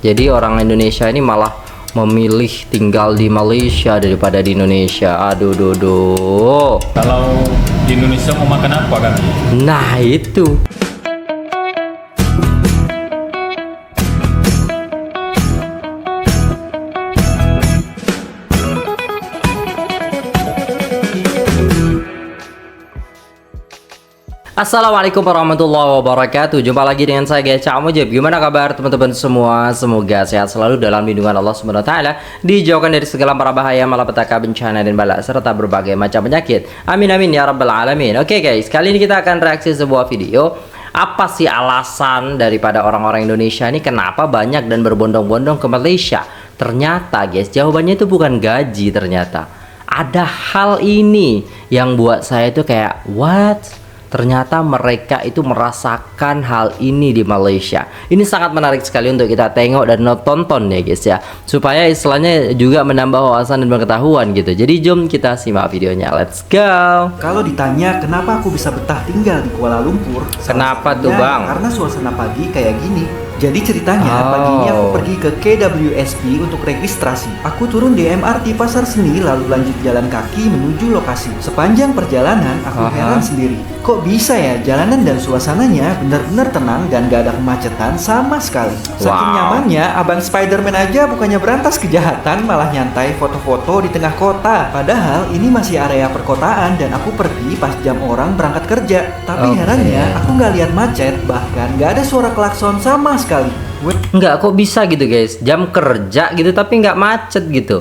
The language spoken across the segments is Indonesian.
Jadi orang Indonesia ini malah memilih tinggal di Malaysia daripada di Indonesia. Aduh, duh. Kalau di Indonesia mau makan apa kan? Nah itu. Assalamualaikum warahmatullahi wabarakatuh. Jumpa lagi dengan saya guys, Cak Mujib. Gimana kabar teman-teman semua? Semoga sehat selalu dalam lindungan Allah Subhanahu wa taala, dijauhkan dari segala mara bahaya, malapetaka, bencana dan bala serta berbagai macam penyakit. Amin amin ya rabbal alamin. Oke guys, kali ini kita akan reaksi sebuah video. Apa sih alasan daripada orang-orang Indonesia ini kenapa banyak dan berbondong-bondong ke Malaysia? Ternyata guys, jawabannya itu bukan gaji ternyata. Ada hal ini yang buat saya itu kayak what? Ternyata mereka itu merasakan hal ini di Malaysia. Ini sangat menarik sekali untuk kita tengok dan tonton ya guys ya, supaya istilahnya juga menambah wawasan dan pengetahuan gitu. Jadi jom kita simak videonya, let's go. Kalau ditanya kenapa aku bisa betah tinggal di Kuala Lumpur, Kenapa tuh bang? Karena suasana pagi kayak gini. Jadi ceritanya pagi ini aku pergi ke KWSP untuk registrasi. Aku turun di MRT Pasar Seni lalu lanjut jalan kaki menuju lokasi. Sepanjang perjalanan aku heran sendiri. Kok bisa ya jalanan dan suasananya benar-benar tenang dan gak ada kemacetan sama sekali. Saking nyamannya, abang Spiderman aja bukannya berantas kejahatan malah nyantai foto-foto di tengah kota. Padahal ini masih area perkotaan dan aku pergi pas jam orang berangkat kerja. Tapi herannya aku nggak lihat macet, bahkan nggak ada suara klakson sama sekali. Enggak, kok bisa gitu guys, jam kerja gitu tapi nggak macet gitu.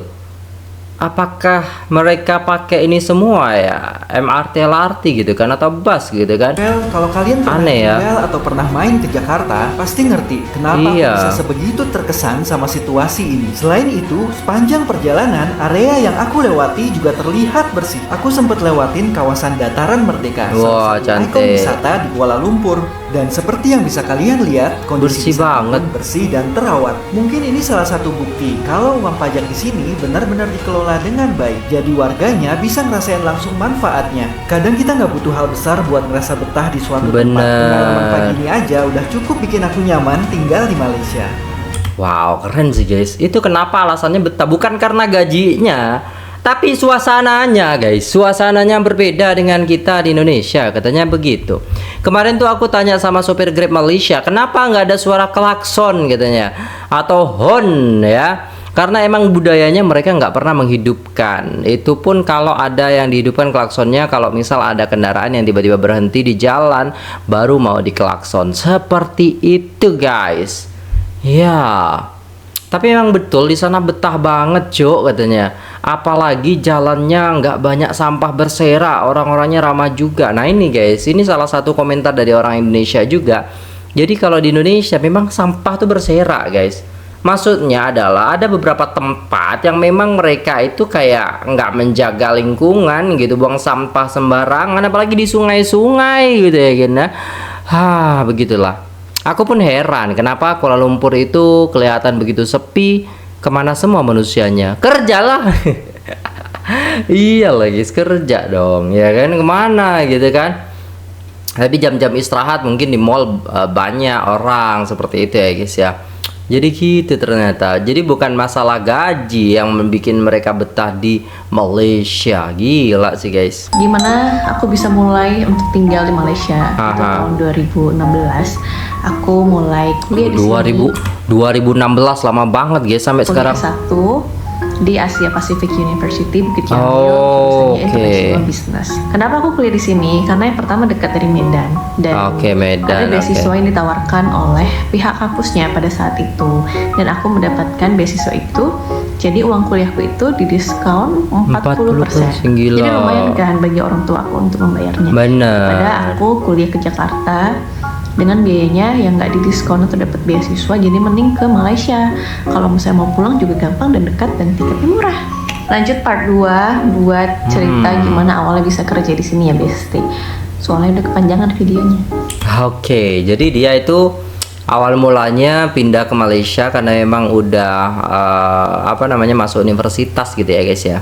Apakah mereka pakai ini semua ya, MRT, LRT gitu kan, atau bus gitu kan? Well, kalau kalian pernah tinggal atau pernah main ke Jakarta, pasti ngerti kenapa aku bisa sebegitu terkesan sama situasi ini. Selain itu, sepanjang perjalanan, area yang aku lewati juga terlihat bersih. Aku sempat lewatin kawasan Dataran Merdeka, wah ikon wisata di Kuala Lumpur. Dan seperti yang bisa kalian lihat, kondisi bersih banget, bersih dan terawat. Mungkin ini salah satu bukti kalau uang pajak di sini benar-benar dikelola dengan baik. Jadi warganya bisa ngerasain langsung manfaatnya. Kadang kita nggak butuh hal besar buat ngerasa betah di suatu tempat. Pengalaman pagi ini aja udah cukup bikin aku nyaman tinggal di Malaysia. Wow, keren sih guys. Itu kenapa alasannya betah, bukan karena gajinya, tapi suasananya guys. Suasananya berbeda dengan kita di Indonesia, katanya begitu. Kemarin tuh aku tanya sama sopir Grab Malaysia, kenapa nggak ada suara klakson katanya, atau horn ya. Karena emang budayanya mereka nggak pernah menghidupkan. Itu pun kalau ada yang dihidupkan klaksonnya, kalau misal ada kendaraan yang tiba-tiba berhenti di jalan, baru mau diklakson. Seperti itu guys. Ya. Tapi memang betul di sana betah banget Cok katanya. Apalagi jalannya nggak banyak sampah berserakan, orang-orangnya ramah juga. Nah ini guys, ini salah satu komentar dari orang Indonesia juga. Jadi kalau di Indonesia memang sampah tuh berserakan guys. Maksudnya adalah ada beberapa tempat yang memang mereka itu kayak nggak menjaga lingkungan gitu, buang sampah sembarangan, apalagi di sungai-sungai gitu ya kan. Begitulah. Aku pun heran kenapa Kuala Lumpur itu kelihatan begitu sepi. Kemana semua manusianya? Kerjalah. Iya lah guys, kerja dong ya kan, kemana gitu kan. Tapi jam-jam istirahat mungkin di mall banyak orang seperti itu ya guys ya. Jadi gitu ternyata. Jadi bukan masalah gaji yang membuat mereka betah di Malaysia. Gila sih guys. Gimana aku bisa mulai untuk tinggal di Malaysia? Itu tahun 2016. Aku mulai kuliah di sini. 2016 lama banget guys, sampai sekarang. Satu di Asia Pacific University Bukit Jalil, International Business. Kenapa aku kuliah di sini? Karena yang pertama dekat dari Medan dan Medan, ada beasiswa yang ditawarkan oleh pihak kampusnya pada saat itu, dan aku mendapatkan beasiswa itu. Jadi uang kuliahku itu didiskon 40%. Jadi lumayan kan bagi orang tua aku untuk membayarnya. Pada aku kuliah ke Jakarta dengan biayanya yang nggak didiskon atau dapat beasiswa, jadi mending ke Malaysia. Kalau misalnya mau pulang juga gampang dan dekat dan tiketnya murah. Lanjut part 2 buat cerita gimana awalnya bisa kerja di sini ya Besti. Soalnya udah kepanjangan videonya. Oke, jadi dia itu awal mulanya pindah ke Malaysia karena memang udah masuk universitas gitu ya guys ya.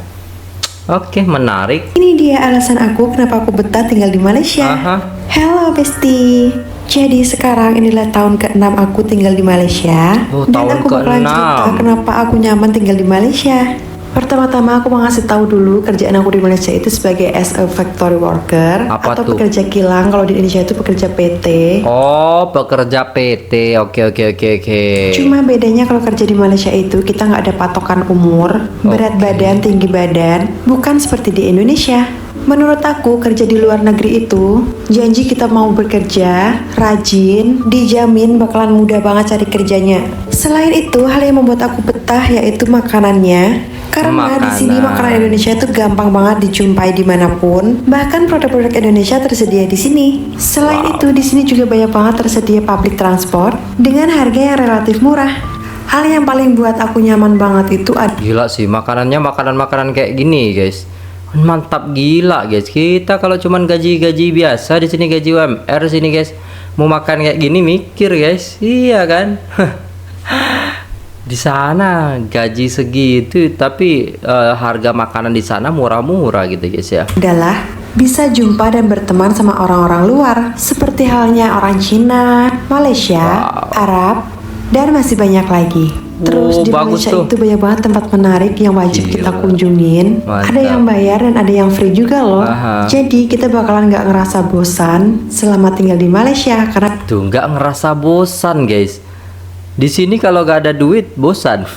Oke, menarik. Ini dia alasan aku kenapa aku betah tinggal di Malaysia. Hello Besti. Jadi sekarang inilah tahun ke-6 aku tinggal di Malaysia. Oh, Dan tahun aku bakalan ke-6. cerita kenapa aku nyaman tinggal di Malaysia. Pertama-tama aku mau ngasih tahu dulu kerjaan aku di Malaysia itu sebagai as a factory worker. Apa atau tuh? pekerja kilang, kalau di Indonesia itu pekerja PT. Oh, pekerja PT. Oke. Cuma bedanya kalau kerja di Malaysia itu kita nggak ada patokan umur, berat badan, tinggi badan. Bukan seperti di Indonesia. Menurut aku kerja di luar negeri itu janji kita mau bekerja, rajin, dijamin bakalan mudah banget cari kerjanya. Selain itu hal yang membuat aku betah yaitu makanannya. Karena di sini Makanan. makanan Indonesia itu gampang banget dijumpai dimanapun. Bahkan produk-produk Indonesia tersedia di sini. Selain itu di sini juga banyak banget tersedia public transport dengan harga yang relatif murah. Hal yang paling buat aku nyaman banget itu Gila sih, makanannya makanan kayak gini, guys. Mantap gila, guys. Kita kalau cuman gaji biasa, di sini gaji UMR sini, guys. Mau makan kayak gini mikir, guys. Iya kan? Di sana gaji segitu, tapi harga makanan di sana murah-murah gitu, guys ya. adalah bisa jumpa dan berteman sama orang-orang luar, seperti halnya orang Cina, Malaysia, Arab, dan masih banyak lagi. Terus di bagus Malaysia tuh. itu banyak banget tempat menarik yang wajib kita Gila. kunjungin. Mantap. Ada yang bayar dan ada yang free juga loh. Aha. Jadi kita bakalan nggak ngerasa bosan selama tinggal di Malaysia karena Tuh, nggak ngerasa bosan, guys. Di sini kalau nggak ada duit, bosan.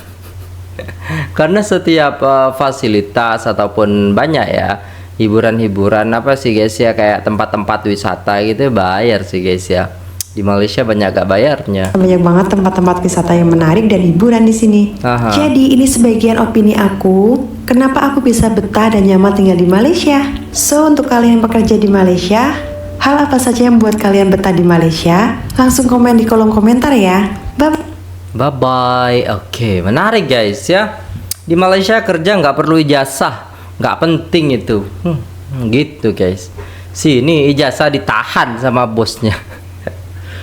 Karena setiap fasilitas ataupun banyak ya hiburan-hiburan apa sih, guys ya, kayak tempat-tempat wisata gitu bayar sih, guys ya. Di Malaysia banyak gak bayarnya. banyak banget tempat-tempat wisata yang menarik dan hiburan di sini. Aha. Jadi ini sebagian opini aku, kenapa aku bisa betah dan nyaman tinggal di Malaysia. So untuk kalian yang bekerja di Malaysia, hal apa saja yang membuat kalian betah di Malaysia? Langsung komen di kolom komentar ya. Bye. Bye-bye. Oke, menarik, guys ya. Di Malaysia kerja nggak perlu ijazah, nggak penting itu. Gitu, guys. Sini ijazah ditahan sama bosnya.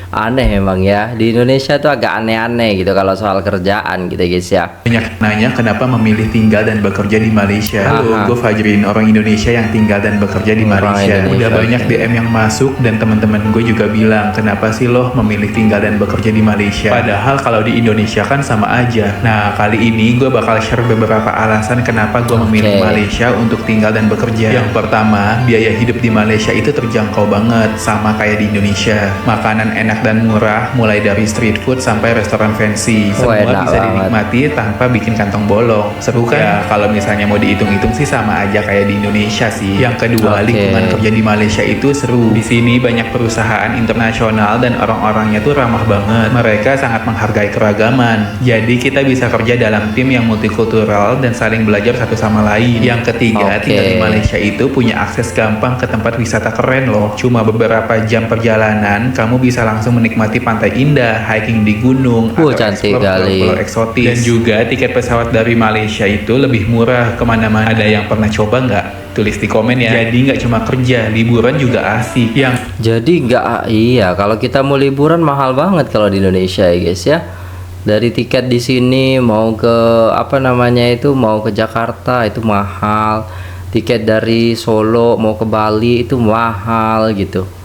Aneh emang ya, di Indonesia tuh agak aneh-aneh gitu kalau soal kerjaan gitu, guys ya. Banyak nanya kenapa memilih tinggal dan bekerja di Malaysia. Halo, Aha. gue Fajrin, orang Indonesia yang tinggal dan bekerja di Orang Malaysia. Indonesia, Udah banyak oke. DM yang masuk dan teman-teman gue juga bilang, kenapa sih lo memilih tinggal dan bekerja di Malaysia? Padahal kalau di Indonesia kan sama aja. Nah, kali ini gue bakal share beberapa alasan kenapa gue memilih Oke. Malaysia untuk tinggal dan bekerja. Yang pertama, biaya hidup di Malaysia itu terjangkau banget, sama kayak di Indonesia. Makanan enak dan murah, mulai dari street food sampai restoran fancy. Semua enak bisa banget. dinikmati tanpa bikin kantong bolong. Seru kan? Ya, kalau misalnya mau dihitung-hitung sih sama aja kayak di Indonesia sih. Yang kedua, Oke. lingkungan kerja di Malaysia itu seru. Di sini banyak perusahaan internasional dan orang-orangnya tuh ramah banget. Mereka sangat menghargai keragaman. Jadi kita bisa kerja dalam tim yang multikultural dan saling belajar satu sama lain. Yang ketiga, Oke. tinggal di Malaysia itu punya akses gampang ke tempat wisata keren loh. Cuma beberapa jam perjalanan, kamu bisa langsung menikmati pantai indah, hiking di gunung, Cantik explore kali. pulau-pulau eksotis. Dan juga tiket pesawat dari Malaysia itu lebih murah kemana-mana. Ada yang pernah coba nggak? Tulis di komen ya. Jadi nggak cuma kerja, liburan juga asik. Yang Jadi nggak, iya, kalau kita mau liburan mahal banget kalau di Indonesia ya, guys ya. Dari tiket di sini mau ke apa namanya itu, mau ke Jakarta itu mahal. Tiket dari Solo mau ke Bali itu mahal gitu.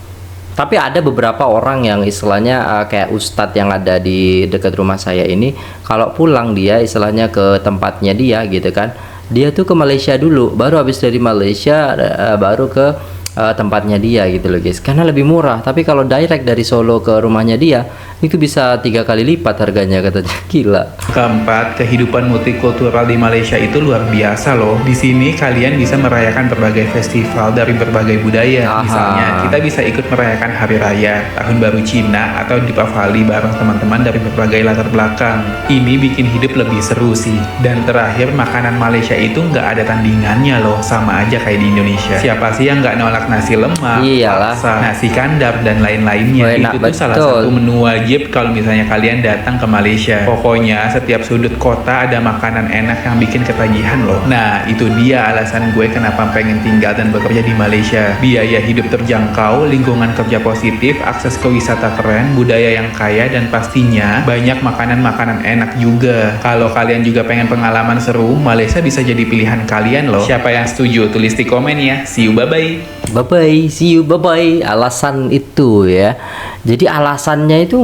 Tapi ada beberapa orang yang istilahnya kayak ustadz yang ada di dekat rumah saya ini, kalau pulang dia istilahnya ke tempatnya dia gitu kan, dia tuh ke Malaysia dulu, baru habis dari Malaysia baru ke tempatnya dia gitu loh, guys, karena lebih murah. Tapi kalau direct dari Solo ke rumahnya dia itu bisa 3 kali lipat harganya katanya. Gila. keempat, kehidupan multikultural di Malaysia itu luar biasa loh. Di sini kalian bisa merayakan berbagai festival dari berbagai budaya. Aha. Misalnya, kita bisa ikut merayakan Hari Raya, Tahun Baru Cina, atau Deepavali bareng teman-teman dari berbagai latar belakang. Ini bikin hidup lebih seru sih. Dan terakhir, makanan Malaysia itu nggak ada tandingannya loh, sama aja kayak di Indonesia. Siapa sih yang nggak nolak nasi lemak, Iyalah. laksa, nasi kandar, dan lain-lainnya? Oh, enak Itu tuh salah betul. satu menu wajib kalau misalnya kalian datang ke Malaysia. Pokoknya setiap sudut kota ada makanan enak yang bikin ketagihan loh. Nah, itu dia alasan gue kenapa pengen tinggal dan bekerja di Malaysia. Biaya hidup terjangkau, lingkungan kerja positif, akses ke wisata keren, budaya yang kaya, dan pastinya banyak makanan-makanan enak juga. Kalau kalian juga pengen pengalaman seru, Malaysia bisa jadi pilihan kalian loh. Siapa yang setuju? Tulis di komen ya. See you, bye-bye. bye bye, see you, bye bye. Alasan itu ya. Jadi alasannya itu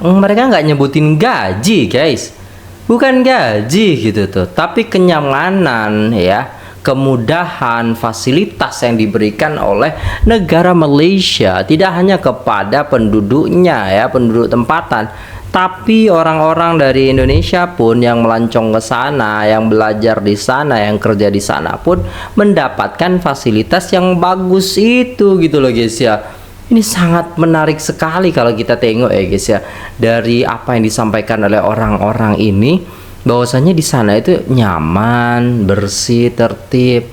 mereka nggak nyebutin gaji guys, bukan gaji gitu tuh, tapi kenyamanan ya, kemudahan, fasilitas yang diberikan oleh negara Malaysia tidak hanya kepada penduduknya ya, penduduk tempatan, tapi orang-orang dari Indonesia pun yang melancong ke sana, yang belajar di sana, yang kerja di sana pun mendapatkan fasilitas yang bagus itu gitu loh guys ya. Ini sangat menarik sekali kalau kita tengok ya guys ya, dari apa yang disampaikan oleh orang-orang ini, bahwasanya di sana itu nyaman, bersih, tertib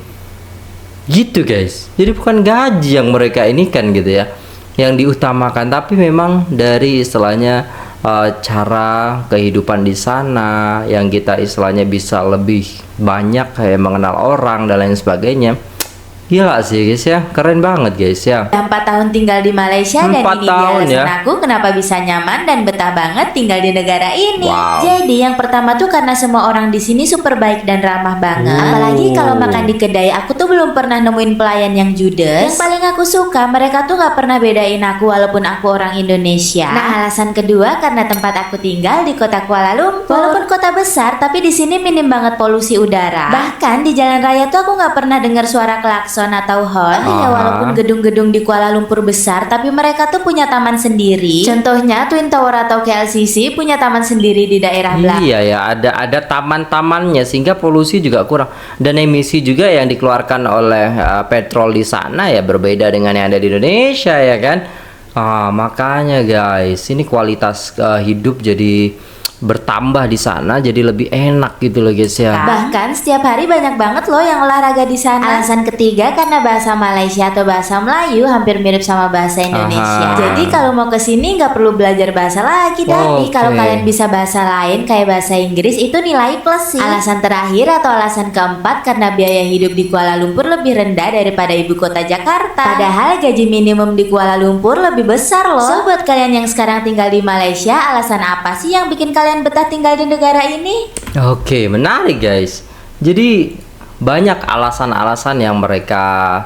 gitu guys. Jadi bukan gaji yang mereka ini kan gitu ya yang diutamakan, tapi memang dari istilahnya cara kehidupan di sana yang kita istilahnya bisa lebih banyak kayak mengenal orang dan lain sebagainya. Gila sih guys ya, keren banget guys ya. 4 tahun tinggal di Malaysia dan 4 ini tahun dia alasan ya. aku kenapa bisa nyaman dan betah banget tinggal di negara ini. Wow. Jadi yang pertama tuh karena semua orang di sini super baik dan ramah banget. Apalagi kalau makan di kedai, aku tuh belum pernah nemuin pelayan yang judes. Yang paling aku suka, mereka tuh gak pernah bedain aku walaupun aku orang Indonesia. Nah, alasan kedua karena tempat aku tinggal di kota Kuala Lumpur. Walaupun kota besar, tapi di sini minim banget polusi udara. Bahkan di jalan raya tuh aku gak pernah dengar suara klakson atau horn. Ya walaupun gedung-gedung di Kuala Lumpur besar, tapi mereka tuh punya taman sendiri. Contohnya Twin Tower atau KLCC punya taman sendiri di daerah belakang. Iya ya, ada taman-tamannya sehingga polusi juga kurang, dan emisi juga yang dikeluarkan oleh petrol di sana ya berbeda dengan yang ada di Indonesia ya kan. Makanya guys, ini kualitas hidup jadi bertambah di sana, jadi lebih enak gitu loh guys ya. Bahkan setiap hari banyak banget loh yang olahraga di sana. Alasan ketiga karena bahasa Malaysia atau bahasa Melayu hampir mirip sama bahasa Indonesia. Jadi kalau mau ke sini nggak perlu belajar bahasa lagi Dadi. Kalau kalian bisa bahasa lain kayak bahasa Inggris itu nilai plus sih. Alasan terakhir atau alasan keempat karena biaya hidup di Kuala Lumpur lebih rendah daripada ibu kota Jakarta. Padahal gaji minimum di Kuala Lumpur lebih besar loh. So buat kalian yang sekarang tinggal di Malaysia, alasan apa sih yang bikin kalian betah tinggal di negara ini? Oke, menarik guys. Jadi banyak alasan-alasan yang mereka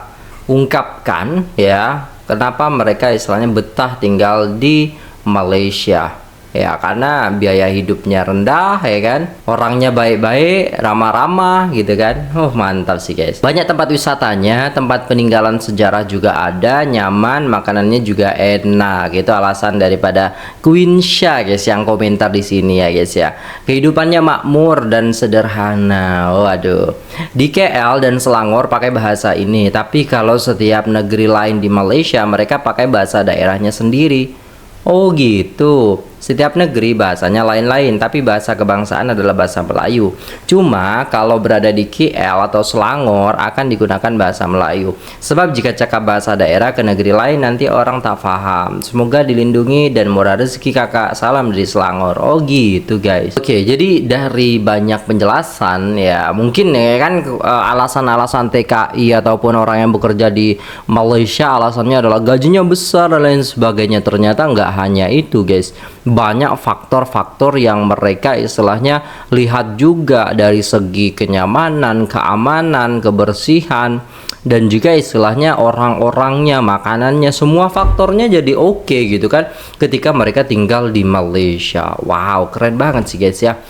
ungkapkan ya, kenapa mereka istilahnya betah tinggal di Malaysia. Ya karena biaya hidupnya rendah ya kan, orangnya baik-baik, ramah-ramah gitu kan. Mantap sih guys. Banyak tempat wisatanya, tempat peninggalan sejarah juga ada, nyaman, makanannya juga enak. Itu alasan daripada Queen Shah guys yang komentar di sini ya guys ya. Kehidupannya makmur dan sederhana. Waduh. Di KL dan Selangor pakai bahasa ini, tapi kalau setiap negeri lain di Malaysia mereka pakai bahasa daerahnya sendiri. Oh gitu. Setiap negeri bahasanya lain-lain, tapi bahasa kebangsaan adalah bahasa Melayu. Cuma kalau berada di KL atau Selangor akan digunakan bahasa Melayu. Sebab jika cakap bahasa daerah ke negeri lain nanti orang tak paham. Semoga dilindungi dan murah rezeki kakak. Salam dari Selangor. Oh gitu guys. Oke, jadi dari banyak penjelasan ya, mungkin ya kan alasan-alasan TKI ataupun orang yang bekerja di Malaysia alasannya adalah gajinya besar dan lain sebagainya. Ternyata nggak hanya itu guys, banyak faktor-faktor yang mereka istilahnya lihat juga dari segi kenyamanan, keamanan, kebersihan, dan juga istilahnya orang-orangnya, makanannya, semua faktornya jadi oke gitu kan ketika mereka tinggal di Malaysia. Wow, keren banget sih guys ya.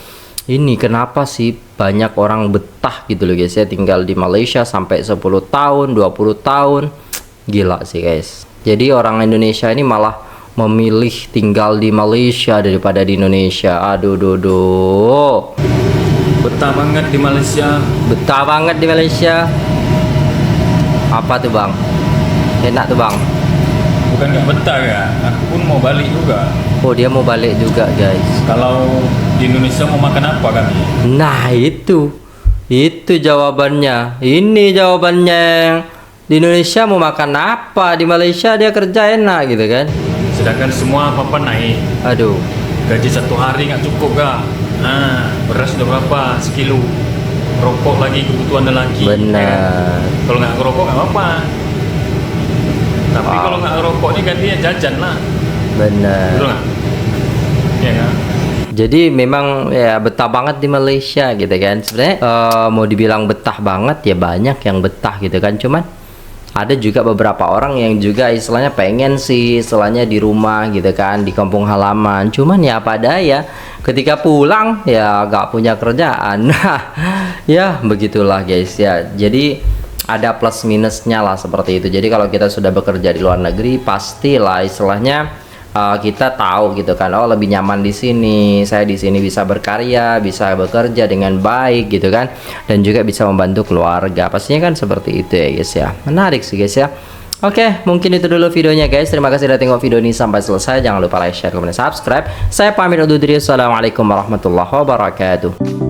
Ini kenapa sih banyak orang betah gitu loh guys ya tinggal di Malaysia sampai 10 tahun, 20 tahun. Gila sih guys. Jadi orang Indonesia ini malah memilih tinggal di Malaysia daripada di Indonesia. Aduh, Betah banget di Malaysia. betah banget di Malaysia. Apa tuh bang? Enak tuh bang. Bukan nggak betah ya, aku pun mau balik juga. Oh dia mau balik juga guys. Kalau di Indonesia mau makan apa kami? Nah itu jawabannya. Ini jawabannya. Di Indonesia mau makan apa? Di Malaysia dia kerja enak gitu kan. Sedangkan semua apa-apa naik. Aduh. Gaji 1 hari nggak cukup kak. Beras udah berapa? Sekilo. Rokok lagi kebutuhan lelaki. Benar. Kalau nggak ngerokok nggak apa-apa. Tapi kalau nggak ngerokok ini gantinya jajan lah. Benar. Betul nggak? Iya kan? Jadi memang ya betah banget di Malaysia gitu kan. Sebenarnya mau dibilang betah banget ya banyak yang betah gitu kan. Cuman ada juga beberapa orang yang juga istilahnya pengen sih istilahnya di rumah gitu kan, di kampung halaman, cuman ya apa daya ketika pulang ya gak punya kerjaan. Nah ya begitulah guys ya, jadi ada plus minusnya lah seperti itu. Jadi kalau kita sudah bekerja di luar negeri pastilah istilahnya kita tahu gitu kan, oh lebih nyaman di sini, saya di sini bisa berkarya, bisa bekerja dengan baik gitu kan, dan juga bisa membantu keluarga, pastinya kan seperti itu ya guys ya. Menarik sih guys ya. Oke, mungkin itu dulu videonya guys. Terima kasih sudah tengok video ini sampai selesai. Jangan lupa like, share, komen, dan subscribe. Saya pamit undur diri. Assalamualaikum warahmatullahi wabarakatuh.